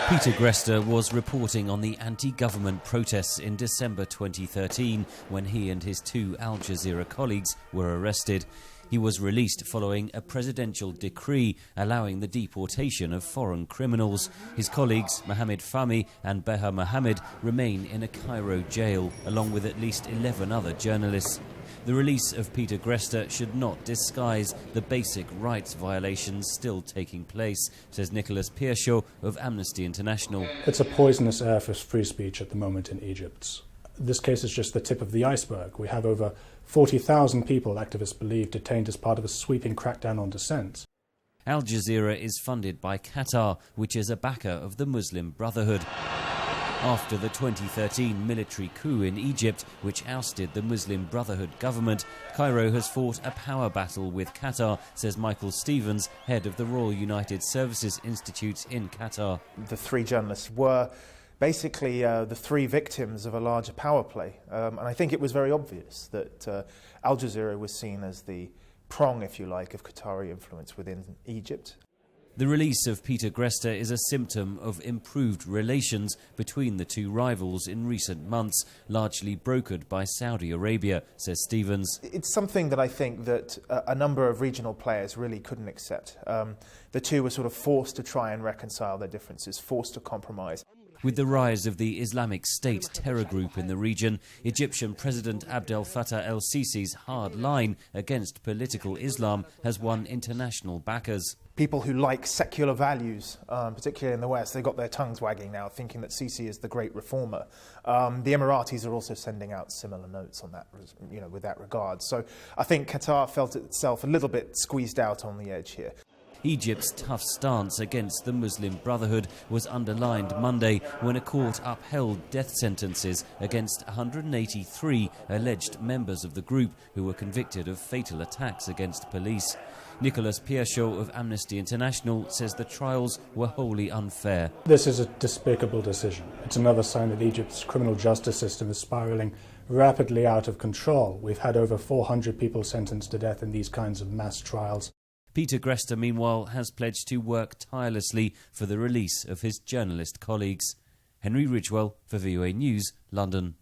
Peter Greste was reporting on the anti-government protests in December 2013 when he and his two Al Jazeera colleagues were arrested. He was released following a presidential decree allowing the deportation of foreign criminals. His colleagues, Mohammed Fahmy and Beha Mohammed, remain in a Cairo jail, along with at least 11 other journalists. The release of Peter Greste should not disguise the basic rights violations still taking place, says Nicholas Piershaw of Amnesty International. It's a poisonous air for free speech at the moment in Egypt. This case is just the tip of the iceberg. We have over 40,000 people, activists believe, detained as part of a sweeping crackdown on dissent. Al Jazeera is funded by Qatar, which is a backer of the Muslim Brotherhood. After the 2013 military coup in Egypt, which ousted the Muslim Brotherhood government, Cairo has fought a power battle with Qatar, says Michael Stevens, head of the Royal United Services Institute in Qatar. The three journalists were basically the three victims of a larger power play. And I think it was very obvious that Al Jazeera was seen as the prong, if you like, of Qatari influence within Egypt. The release of Peter Greste is a symptom of improved relations between the two rivals in recent months, largely brokered by Saudi Arabia, says Stevens. It's something that I think that a number of regional players really couldn't accept. The two were sort of forced to try and reconcile their differences, forced to compromise. With the rise of the Islamic State terror group in the region, Egyptian President Abdel Fattah el-Sisi's hard line against political Islam has won international backers. People who like secular values, particularly in the West, they've got their tongues wagging now, thinking that Sisi is the great reformer. The Emiratis are also sending out similar notes on that, with that regard. So I think Qatar felt itself a little bit squeezed out on the edge here. Egypt's tough stance against the Muslim Brotherhood was underlined Monday when a court upheld death sentences against 183 alleged members of the group who were convicted of fatal attacks against police. Nicholas Piershaw of Amnesty International says the trials were wholly unfair. This is a despicable decision. It's another sign that Egypt's criminal justice system is spiralling rapidly out of control. We've had over 400 people sentenced to death in these kinds of mass trials. Peter Greste, meanwhile, has pledged to work tirelessly for the release of his journalist colleagues. Henry Ridgwell for VOA News, London.